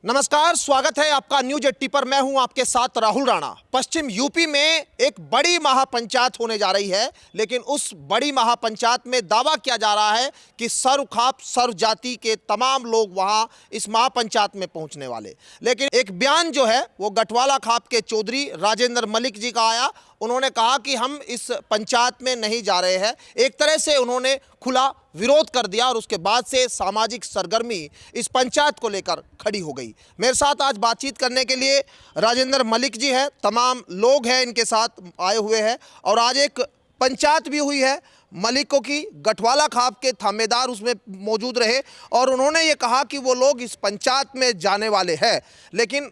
नमस्कार, स्वागत है आपका न्यूज 80 पर। मैं हूं आपके साथ राहुल राणा। पश्चिम यूपी में एक बड़ी महापंचायत होने जा रही है, लेकिन उस बड़ी महापंचायत में दावा किया जा रहा है कि सर्वखाप सर्व जाति के तमाम लोग वहां इस महापंचायत में पहुंचने वाले। लेकिन एक बयान जो है वो गठवाला खाप के चौधरी राजेंद्र मलिक जी का आया। उन्होंने कहा कि हम इस पंचायत में नहीं जा रहे हैं। एक तरह से उन्होंने खुला विरोध कर दिया और उसके बाद से सामाजिक सरगर्मी इस पंचायत को लेकर खड़ी हो गई। मेरे साथ आज बातचीत करने के लिए राजेंद्र मलिक जी हैं, तमाम लोग हैं इनके साथ आए हुए हैं। और आज एक पंचायत भी हुई है मलिकों की, गठवाला खाप के थामेदार उसमें मौजूद रहे और उन्होंने ये कहा कि वो लोग इस पंचायत में जाने वाले हैं। लेकिन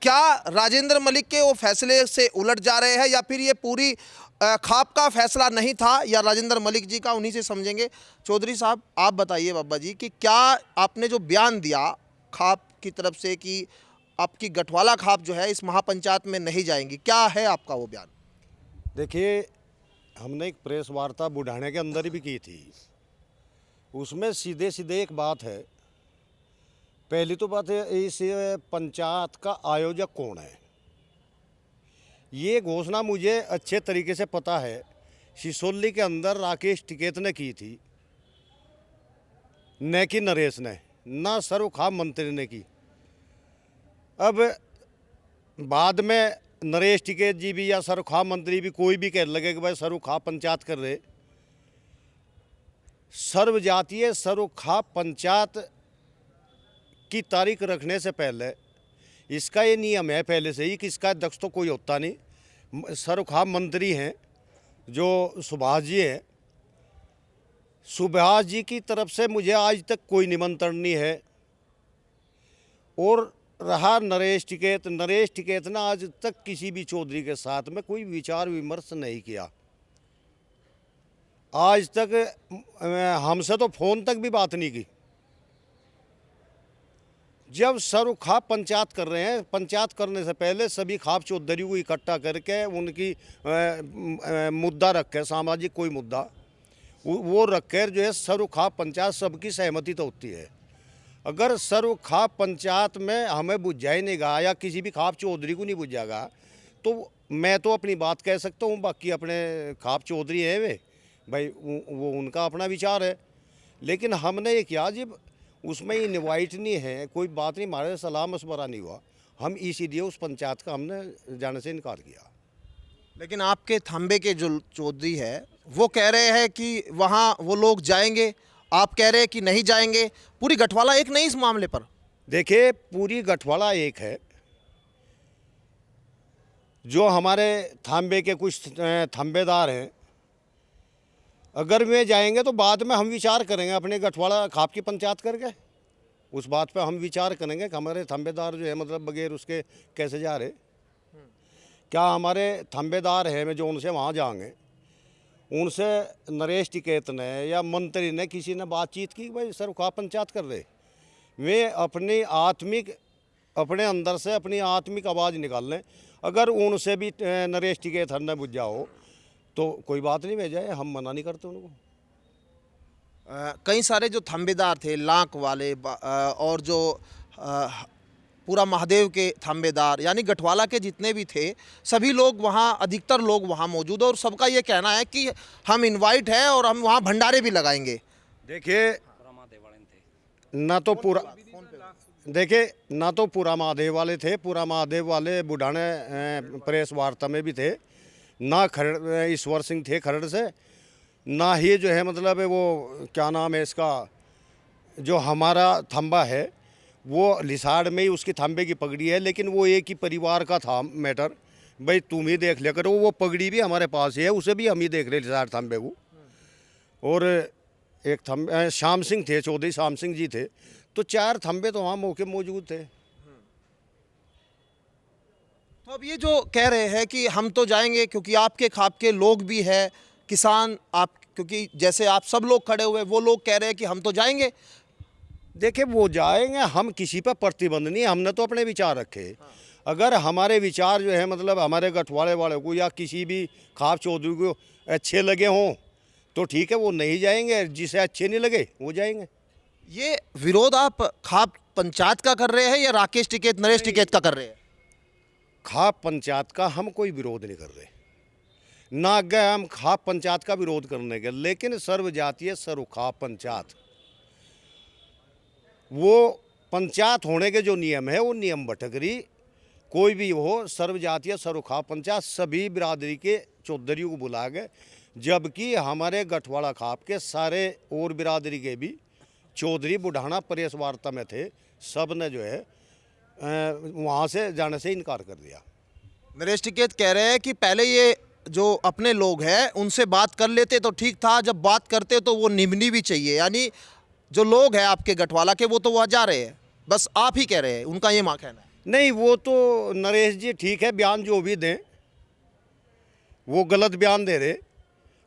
क्या राजेंद्र मलिक के वो फैसले से उलट जा रहे हैं या फिर ये पूरी खाप का फैसला नहीं था या राजेंद्र मलिक जी का, उन्हीं से समझेंगे। चौधरी साहब, आप बताइए बाबा जी कि क्या आपने जो बयान दिया खाप की तरफ से कि आपकी गठवाला खाप जो है इस महापंचायत में नहीं जाएंगी, क्या है आपका वो बयान? देखिए, हमने एक प्रेस वार्ता बुढ़ाने के अंदर भी की थी। उसमें सीधे सीधे एक बात है। पहली तो बात है, इस पंचायत का आयोजक कौन है। ये घोषणा मुझे अच्छे तरीके से पता है। सिसोली के अंदर राकेश टिकैत ने की थी, न कि नरेश ने, ना सर्वखाप मंत्री ने की। अब बाद में नरेश टिकैत जी भी या सर्वखाप मंत्री भी कोई भी कह लगे कि भाई सर्वखाप पंचायत कर रहे। सर्वजातीय सर्वखाप पंचायत की तारीख रखने से पहले इसका ये नियम है पहले से ही कि इसका अध्यक्ष तो कोई होता नहीं। सर्वखाप मंत्री हैं जो सुभाष जी हैं। सुभाष जी की तरफ से मुझे आज तक कोई निमंत्रण नहीं है। और रहा नरेश टिकैत ने आज तक किसी भी चौधरी के साथ में कोई विचार विमर्श नहीं किया। आज तक हमसे तो फोन तक भी बात नहीं की। जब सर्वखाप पंचायत कर रहे हैं, पंचायत करने से पहले सभी खाप चौधरी को इकट्ठा करके उनकी मुद्दा रखे, सामाजिक कोई मुद्दा वो रखकर जो है सर्वखाप पंचायत सबकी सहमति तो होती है। अगर सर्वखाप पंचायत में हमें बुझा ही नहीं गा या किसी भी खाप चौधरी को नहीं बुझागा तो मैं तो अपनी बात कह सकता हूँ, बाकी अपने खाप चौधरी हैं वे भाई, वो उनका अपना विचार है। लेकिन हमने ये किया, जब उसमें इनवाइट नहीं है, कोई बात नहीं, हमारे सलाह मशवरा नहीं हुआ, हम इसीलिए उस पंचायत का हमने जाने से इनकार किया। लेकिन आपके थाम्बे के जो चौधरी है वो कह रहे हैं कि वहाँ वो लोग जाएंगे, आप कह रहे हैं कि नहीं जाएंगे। पूरी गठवाला एक नहीं इस मामले पर? देखिए, पूरी गठवाला एक है। जो हमारे थाम्बे के कुछ थाम्बेदार हैं, अगर वे जाएंगे तो बाद में हम विचार करेंगे अपने गठवाला खाप की पंचायत करके। उस बात पे हम विचार करेंगे कि हमारे थाम्बेदार जो है मतलब बगैर उसके कैसे जा रहे। क्या हमारे थाम्बेदार हैं जो उनसे वहाँ जाएंगे, उनसे नरेश टिकैत ने या मंत्री ने किसी ने बातचीत की भाई सर्वखाप पंचायत कर रहे। वे अपने अंदर से अपनी आत्मिक आवाज़ निकाल लें। अगर उनसे भी नरेश टिकैत ने बुझ जाओ तो कोई बात नहीं, भेजा है, हम मना नहीं करते उनको। कई सारे जो थाम्बेदार थे, लाख वाले और जो पूरा महादेव के थाम्बेदार, यानी गठवाला के जितने भी थे सभी लोग वहाँ, अधिकतर लोग वहाँ मौजूद है और सबका ये कहना है कि हम इनवाइट है और हम वहाँ भंडारे भी लगाएंगे। देखिए, ना तो पूरा महादेव वाले थे, पूरा महादेव वाले बुढ़ाने प्रेस वार्ता में भी थे, ना ईश्वर सिंह थे खरड़ से, ना ही जो है मतलब वो क्या नाम है इसका, जो हमारा थंबा है वो लिसाड़ में ही उसकी थंबे की पगड़ी है। लेकिन वो एक ही परिवार का था मैटर, भाई तुम ही देख लिया करो। वो पगड़ी भी हमारे पास ही है, उसे भी हम ही देख रहे लिसाड़ थंबे को। और एक थंबे श्याम सिंह थे, चौधरी श्याम सिंह जी थे, तो 4 थंबे तो वहाँ मौके मौजूद थे। तो अब ये जो कह रहे हैं कि हम तो जाएंगे क्योंकि आपके खाप के लोग भी हैं, किसान, आप क्योंकि जैसे आप सब लोग खड़े हुए, वो लोग कह रहे हैं कि हम तो जाएंगे। देखिए, वो जाएंगे, हम किसी पर प्रतिबंध नहीं, हमने तो अपने विचार रखे। अगर हमारे विचार जो है मतलब हमारे गठवाले वाले को या किसी भी खाप चौधरी को अच्छे लगे हों तो ठीक है, वो नहीं जाएंगे, जिसे अच्छे नहीं लगे वो जाएंगे। ये विरोध आप खाप पंचायत का कर रहे हैं या राकेश टिकैत नरेश टिकैत का कर रहे हैं? खाप पंचायत का हम कोई विरोध नहीं कर रहे, ना गए हम खाप पंचायत का विरोध करने के, लेकिन सर्व जातीय सर्व खाप पंचायत, वो पंचायत होने के जो नियम है वो नियम भटक रही। कोई भी हो, सर्व जातीय सर्व खाप पंचायत सभी बिरादरी के चौधरियों को बुला गए, जबकि हमारे गठवाड़ा खाप के सारे और बिरादरी के भी चौधरी बुढ़ाना प्रेस वार्ता में थे, सब ने जो है वहाँ से जाने से इनकार कर दिया। नरेश टिकैत कह रहे हैं कि पहले ये जो अपने लोग हैं उनसे बात कर लेते तो ठीक था, जब बात करते तो वो निभनी भी चाहिए, यानी जो लोग हैं आपके गठवाला के वो तो वहाँ जा रहे हैं, बस आप ही कह रहे हैं, उनका ये माँ कहना है। नहीं, वो तो नरेश जी ठीक है, बयान जो भी दें वो गलत बयान दे रहे।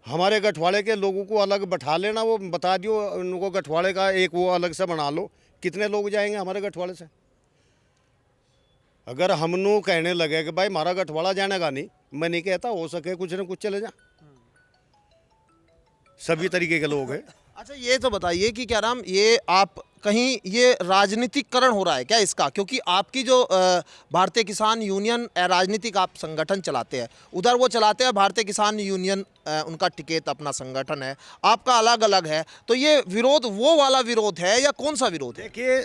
हमारे गठवाड़े के लोगों को अलग बैठा लेना, वो बता दियो उनको गठवाड़े का एक वो अलग से बना लो, कितने लोग जाएंगे हमारे गठवाड़े से? अगर हमनू कहने लगे कि भाई हमारा गठवाड़ा जाने का नहीं, मैं नहीं कहता, हो सके कुछ न कुछ चले जा, सभी तरीके के लोग हैं। अच्छा ये तो बताइए कि क्या नाम, ये आप कहीं ये राजनीतिकरण हो रहा है क्या इसका? क्योंकि आपकी जो भारतीय किसान यूनियन राजनीतिक आप संगठन चलाते हैं, उधर वो चलाते हैं भारतीय किसान यूनियन, उनका टिकैत अपना संगठन है, आपका अलग अलग है, तो ये विरोध वो वाला विरोध है या कौन सा विरोध है? देखिए,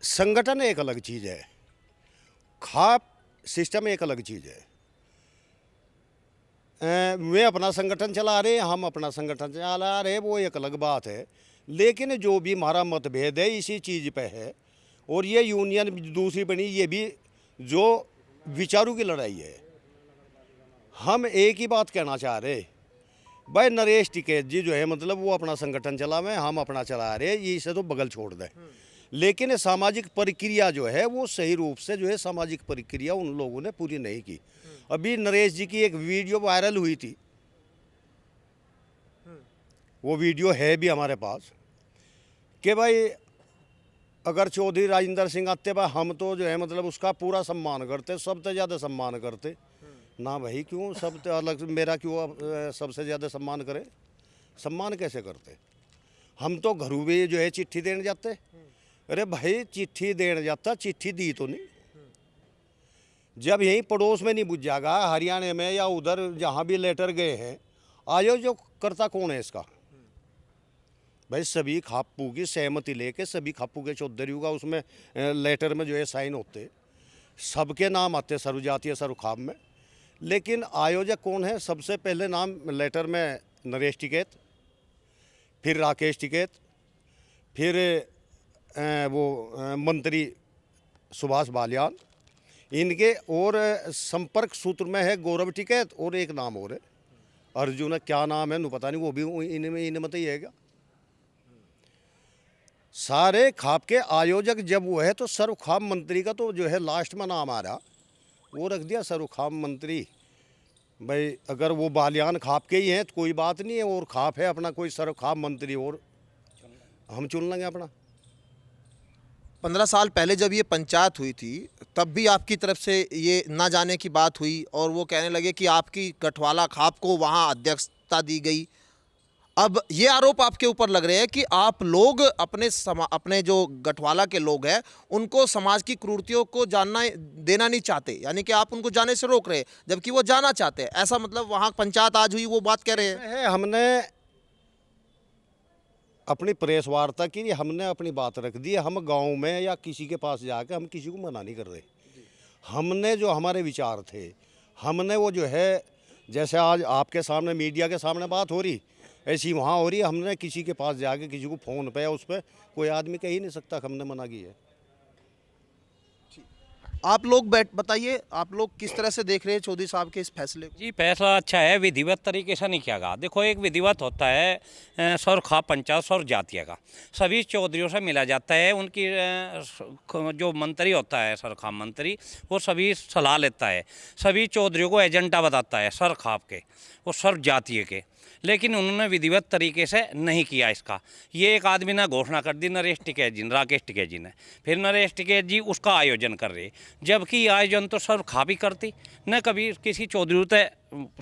संगठन एक अलग चीज़ है, खाप सिस्टम एक अलग चीज़ है। वे अपना संगठन चला रहे, हम अपना संगठन चला रहे, वो एक अलग बात है। लेकिन जो भी हमारा मतभेद है इसी चीज़ पे है, और ये यूनियन दूसरी बनी, ये भी जो विचारों की लड़ाई है। हम एक ही बात कहना चाह रहे, भाई नरेश टिकैत जी जो है मतलब वो अपना संगठन चलावे, हम अपना चला रहे, ये इसे तो बगल छोड़ दें। लेकिन सामाजिक प्रक्रिया जो है वो सही रूप से जो है सामाजिक प्रक्रिया उन लोगों ने पूरी नहीं की। अभी नरेश जी की एक वीडियो वायरल हुई थी, वो वीडियो है भी हमारे पास, कि भाई अगर चौधरी राजेंद्र सिंह आते भाई हम तो जो है मतलब उसका पूरा सम्मान करते, सबसे ज़्यादा सम्मान करते ना भाई, क्यों सब तो अलग, मेरा क्यों सबसे ज़्यादा सम्मान करे? सम्मान कैसे करते? हम तो घरों भी जो है चिट्ठी देने जाते, अरे भाई चिट्ठी देने जाता, चिट्ठी दी तो नहीं, जब यहीं पड़ोस में नहीं बुझ जाएगा, हरियाणा में या उधर जहाँ भी लेटर गए हैं, आयो जो करता कौन है इसका? भाई सभी खापू की सहमति लेके सभी खापू के चौधरियों का उसमें लेटर में जो है साइन होते, सबके नाम आते सर्व जातीय सर्व खाप में, लेकिन आयोजक कौन है? सबसे पहले नाम लेटर में नरेश टिकैत, फिर राकेश टिकैत, फिर वो मंत्री सुभाष बालियान, इनके और संपर्क सूत्र में है गौरव टिकैत, और एक नाम और है अर्जुन, क्या नाम है पता नहीं, वो भी इनमें ही है क्या? सारे खाप के आयोजक जब वो है तो सर्व खाप मंत्री का तो जो है लास्ट में नाम आ रहा, वो रख दिया सर्व खाप मंत्री। भाई अगर वो बालियान खाप के ही हैं तो कोई बात नहीं है, और खाप है अपना कोई सर्व खाप मंत्री और हम चुन लेंगे अपना। 15 साल पहले जब ये पंचायत हुई थी तब भी आपकी तरफ से ये ना जाने की बात हुई, और वो कहने लगे कि आपकी गठवाला खाप को वहाँ अध्यक्षता दी गई। अब ये आरोप आपके ऊपर लग रहे हैं कि आप लोग अपने जो गठवाला के लोग हैं उनको समाज की कुरीतियों को जानना देना नहीं चाहते, यानी कि आप उनको जाने से रोक रहे हैं जबकि वो जाना चाहते हैं, ऐसा मतलब वहाँ पंचायत आज हुई वो बात कह रहे हैं। हमने अपनी प्रेस वार्ता की, हमने अपनी बात रख दी, हम गांव में या किसी के पास जाकर हम किसी को मना नहीं कर रहे। हमने जो हमारे विचार थे, हमने वो जो है जैसे आज आपके सामने मीडिया के सामने बात हो रही, ऐसी वहाँ हो रही है। हमने किसी के पास जाके किसी को फ़ोन पे या उस पर कोई आदमी कह ही नहीं सकता हमने मना की है। आप लोग बताइए, आप लोग किस तरह से देख रहे हैं चौधरी साहब के इस फैसले को? जी फैसला अच्छा है, विधिवत तरीके से नहीं किया गया। देखो एक विधिवत होता है सर्व खाप पंचायत सर्व जातीय का, सभी चौधरियों से मिला जाता है, उनकी जो मंत्री होता है सर्व खाप मंत्री, वो सभी सलाह लेता है, सभी चौधरियों को एजेंडा बताता है सर्व खाप के और सर्व जातीय के, लेकिन उन्होंने विधिवत तरीके से नहीं किया इसका। ये एक आदमी ने घोषणा कर दी नरेश टिकैत जी, राकेश टिकैत जी ने, फिर नरेश टिकैत जी उसका आयोजन कर रहे, जबकि ये आयोजन तो सर खा भी करती, न कभी किसी चौधरी से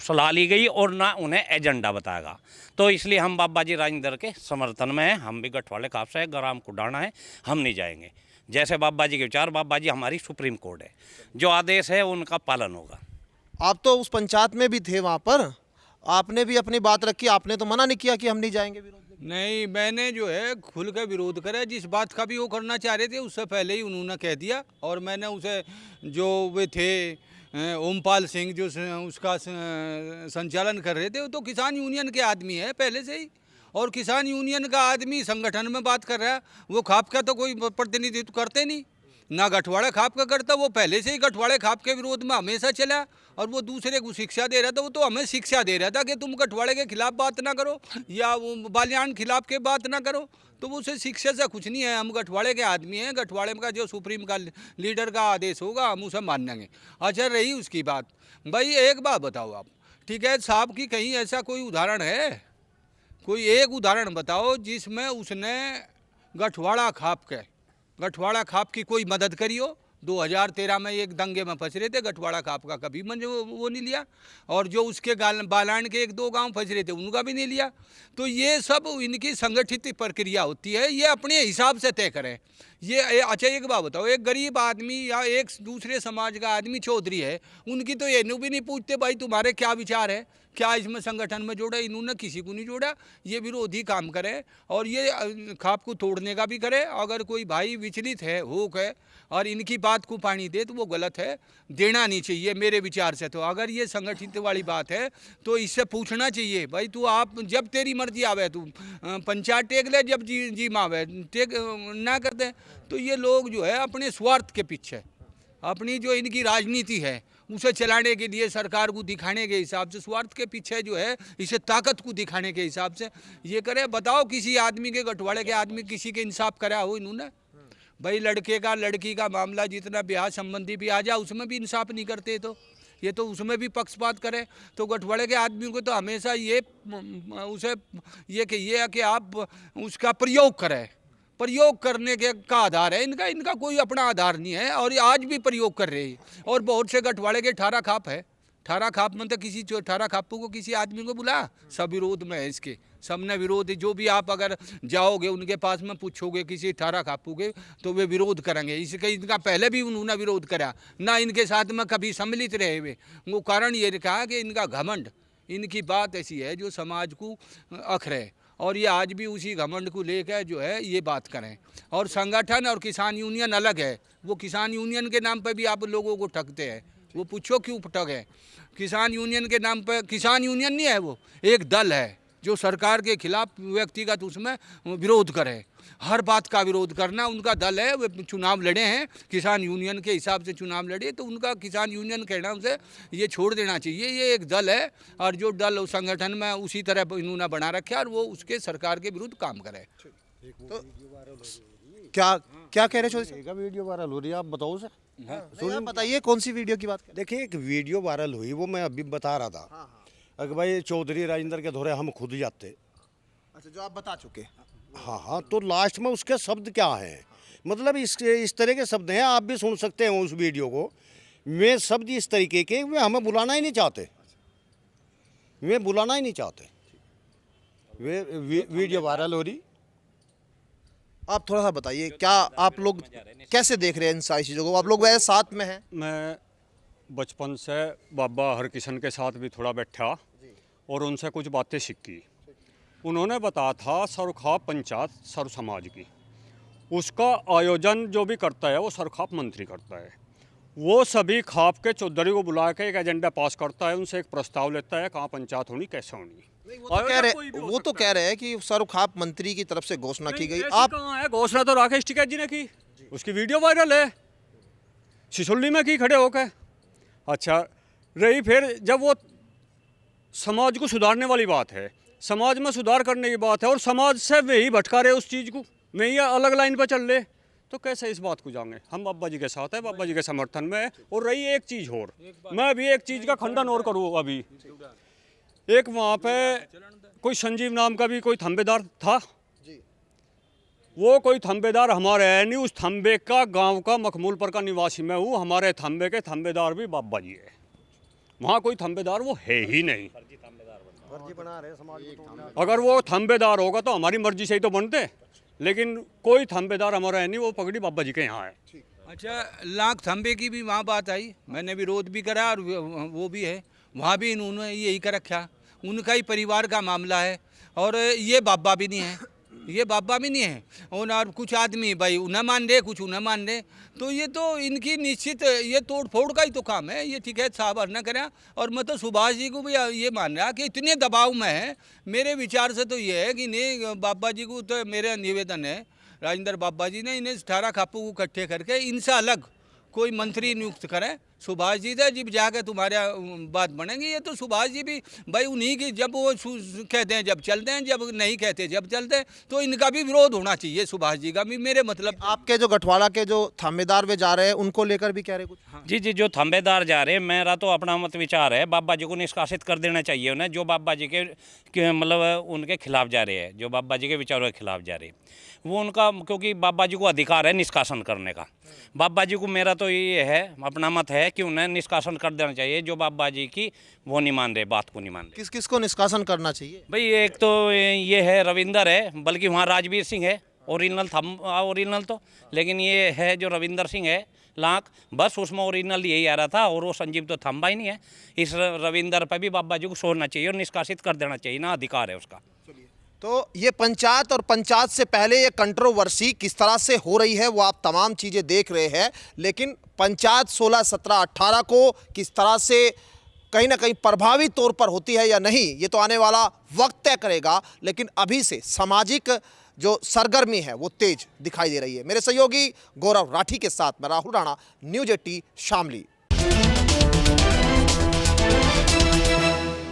सलाह ली गई और ना उन्हें एजेंडा बताएगा। तो इसलिए हम बाबा जी राजेंद्र के समर्थन में हैं। हम भी गठवाड़े काफ से ग्राम कुडाना है, हम नहीं जाएंगे। जैसे बाबा जी के विचार, बाबा जी हमारी सुप्रीम कोर्ट है, जो आदेश है उनका पालन होगा। आप तो उस पंचायत में भी थे, वहाँ पर आपने भी अपनी बात रखी, आपने तो मना नहीं किया कि हम नहीं जाएंगे विरोध में। नहीं, मैंने जो है खुल के विरोध करा। जिस बात का भी वो करना चाह रहे थे उससे पहले ही उन्होंने कह दिया। और मैंने उसे जो वे थे ओमपाल सिंह जो उसका संचालन कर रहे थे, वो तो किसान यूनियन के आदमी है पहले से ही। और किसान यूनियन का आदमी संगठन में बात कर रहा है, वो खाप का तो कोई प्रतिनिधित्व करते नहीं, ना गठवाड़ा खाप का करता। वो पहले से ही गठवाड़े खाप के विरोध में हमेशा चला। और वो दूसरे को शिक्षा दे रहा था, वो तो हमें शिक्षा दे रहा था कि तुम गठवाड़े के खिलाफ बात ना करो या वो बालियान खिलाफ के बात ना करो। तो वो उसे शिक्षा से कुछ नहीं है। हम गठवाड़े के आदमी हैं, गठवाड़े का जो सुप्रीम का लीडर का आदेश होगा हम उसे मानेंगे। अच्छा, रही उसकी बात, भाई एक बात बताओ आप, ठीक है साहब, की कहीं ऐसा कोई उदाहरण है, कोई एक उदाहरण बताओ जिसमें उसने गठवाड़ा खाप की कोई मदद करी हो। 2013 में एक दंगे में फंस रहे थे, गठवाड़ा खाप का कभी मन वो नहीं लिया। और जो उसके बालान के 1-2 गांव फंस रहे थे उनका भी नहीं लिया। तो ये सब इनकी संगठित प्रक्रिया होती है, ये अपने हिसाब से तय करें। ये अच्छा एक बात बताओ, एक गरीब आदमी या एक दूसरे समाज का आदमी चौधरी है, उनकी तो ये भी नहीं पूछते भाई तुम्हारे क्या विचार है, क्या इसमें संगठन में जोड़ा। इन्होंने किसी को नहीं जोड़ा। ये विरोधी काम करें और ये खाप को तोड़ने का भी करें। अगर कोई भाई विचलित है और इनकी बात को पानी दे तो वो गलत है, देना नहीं चाहिए मेरे विचार से। तो अगर ये संगठित वाली बात है तो इससे पूछना चाहिए, भाई तू आप जब तेरी मर्जी आवे तू पंचायत टेक ले, जब जी मावे टेक ना करते। तो ये लोग जो है अपने स्वार्थ के पीछे, अपनी जो इनकी राजनीति है उसे चलाने के लिए, सरकार को दिखाने के हिसाब से, स्वार्थ के पीछे जो है इसे ताकत को दिखाने के हिसाब से ये करे। बताओ किसी आदमी के, गठवाड़े के आदमी किसी के इंसाफ करा हो इन्होंने? भाई लड़के का लड़की का मामला जितना ब्याह संबंधी भी आ जाए उसमें भी इंसाफ नहीं करते, तो ये तो उसमें भी पक्षपात करे। तो गठवाड़े के आदमी को तो हमेशा ये उसे ये कहिए कि आप उसका प्रयोग करें। प्रयोग करने के का आधार है इनका कोई अपना आधार नहीं है। और ये आज भी प्रयोग कर रहे हैं। और बहुत से गठवाड़े के 18 खाप है, 18 खाप में तो किसी 18 खापों को किसी आदमी को बुला, सब विरोध में है इसके, सबने विरोध। जो भी आप अगर जाओगे उनके पास में पूछोगे किसी 18 खापों के तो वे विरोध करेंगे। इसके इनका पहले भी उन्होंने विरोध करा, ना इनके साथ में कभी सम्मिलित रहे हुए। वो कारण ये कहा कि इनका घमंड, इनकी बात ऐसी है जो समाज को अखरे। और ये आज भी उसी घमंड को लेकर जो है ये बात करें। और संगठन और किसान यूनियन अलग है। वो किसान यूनियन के नाम पर भी आप लोगों को ठगते हैं, वो पूछो क्यों ठगे। किसान यूनियन के नाम पर, किसान यूनियन नहीं है, वो एक दल है जो सरकार के खिलाफ व्यक्तिगत उसमें विरोध करे। हर बात का विरोध करना उनका दल है। वे चुनाव लड़े हैं किसान यूनियन के हिसाब से चुनाव लड़े, तो उनका किसान यूनियन कहना उसे ये छोड़ देना चाहिए। ये एक दल है और जो दल उस संगठन में उसी तरह इन्होंने बना रखा है और वो उसके सरकार के विरुद्ध काम करे। तो क्या क्या कह रहे चौधरी साहब? वीडियो वायरल हो रही है, आप बताओ सर। सुनिए, बताइए कौन सी वीडियो की बात कर? देखिए एक वीडियो वायरल हुई, वो मैं अभी बता रहा था। अगर भाई चौधरी राजेंद्र के दौरे हम खुद जाते। अच्छा, जो आप बता चुके। हाँ, तो लास्ट में उसके शब्द क्या हैं, मतलब इस तरह के शब्द हैं, आप भी सुन सकते हैं उस वीडियो को। वे शब्द इस तरीके के, वे हमें बुलाना ही नहीं चाहते, वे बुलाना ही नहीं चाहते। वे वीडियो वायरल हो रही। आप थोड़ा सा बताइए, क्या आप लोग कैसे देख रहे हैं इन सारी चीज़ों को? आप लोग वैसे साथ में हैं। मैं बचपन से बाबा हरकिशन के साथ भी थोड़ा बैठा और उनसे कुछ बातें सीखी। उन्होंने बताया था सरखाप पंचायत सर्व समाज की, उसका आयोजन जो भी करता है वो सरखाप मंत्री करता है। वो सभी खाप के चौधरी को बुला के एक एजेंडा पास करता है, उनसे एक प्रस्ताव लेता है कहाँ पंचायत होनी, कैसे होनी। वो तो कह रहे हैं कि सर्वखाप मंत्री की तरफ से घोषणा की गई। आप कहाँ है? घोषणा तो राकेश टिकैत जी ने की, उसकी वीडियो वायरल है, सिसोली में की खड़े होकर। अच्छा, रही फिर जब वो समाज को सुधारने वाली बात है, समाज में सुधार करने की बात है और समाज से वे ही भटका रहे उस चीज़ को, वे ही अलग लाइन पर चल रहे, तो कैसे इस बात को जाएंगे। हम बाबा जी के साथ है, बाबा जी के समर्थन में है। और रही एक चीज़ और, मैं भी एक चीज़ का खंडन और करूँ। अभी एक वहाँ पे कोई संजीव नाम का भी कोई थंबेदार था, वो कोई थंबेदार हमारे है नहीं। उस थंबे का गांव का मखमूलपुर का निवासी मैं हूँ। हमारे थंबे के थंबेदार भी बाबा जी है। वहाँ कोई थंबेदार वो है ही नहीं। अगर वो थंबेदार होगा तो हमारी मर्जी से ही तो बनते, लेकिन कोई थंबेदार हमारा है नहीं। वो पगड़ी बाबा जी के यहाँ है। अच्छा, लाख थंबे की भी वहाँ बात आई, मैंने विरोध भी करा और वो भी है, वहाँ भी इन्होंने यही कर रखा। उनका ही परिवार का मामला है और ये बाबा भी नहीं है, ये बाबा भी नहीं है। और कुछ आदमी भाई उन्हें मान दे, कुछ उन्हें मान दे, तो ये तो इनकी निश्चित ये तोड़ फोड़ का ही तो काम है। ये ठीक है साहब न करें। और मैं तो सुभाष जी को भी ये मान रहा कि इतने दबाव में है। मेरे विचार से तो ये है कि नहीं, बाबा जी को तो मेरा निवेदन है, राजेंद्र बाबा जी ने इन्हें 18 खापों को इकट्ठे करके इनसे अलग कोई मंत्री नियुक्त करें। सुभाष जी से जब जाके तुम्हारे बात बनेगी। ये तो सुभाष जी भी भाई उन्हीं की, जब वो कहते हैं जब चलते हैं, जब नहीं कहते जब चलते हैं, तो इनका भी विरोध होना चाहिए, सुभाष जी का भी। मेरे मतलब आपके जो गठवाड़ा के जो थामेदार वे जा रहे हैं उनको लेकर भी कह रहे कुछ? जी जी, जो थंबेदार जा रहे हैं, मेरा तो अपना मत विचार है, बाबा जी को निष्कासित कर देना चाहिए उन्हें। जो बाबा जी के मतलब उनके खिलाफ जा रहे हैं, जो बाबा जी के विचारों के खिलाफ जा रहे हैं, वो उनका, क्योंकि बाबा जी को अधिकार है निष्कासन करने का। बाबा जी को, मेरा तो ये है, अपना मत है कि उन्हें निष्कासन कर देना चाहिए। जो बाबा जी की वो नहीं मान रहे, बात को नहीं मान रहे। किस किस को निष्कासन करना चाहिए? भाई एक तो ये है रविंदर है, बल्कि वहाँ राजवीर सिंह है ओरिजिनल तो, लेकिन ये है जो रविंदर सिंह है लाख, बस उसमें ओरिजिनल यही आ रहा था। और वो संजीव तो थम्बा ही नहीं है। इस रविंदर पर भी बाबा जी को सोचना चाहिए और निष्कासित कर देना चाहिए ना, अधिकार है उसका। तो ये पंचायत और पंचायत से पहले ये कंट्रोवर्सी किस तरह से हो रही है वो आप तमाम चीज़ें देख रहे हैं, लेकिन पंचायत 16, 17, 18 को किस तरह से कहीं ना कहीं प्रभावी तौर पर होती है या नहीं, ये तो आने वाला वक्त तय करेगा। लेकिन अभी से सामाजिक जो सरगर्मी है वो तेज दिखाई दे रही है। मेरे सहयोगी गौरव राठी के साथ मैं राहुल राणा, न्यूज़ 18 शामली।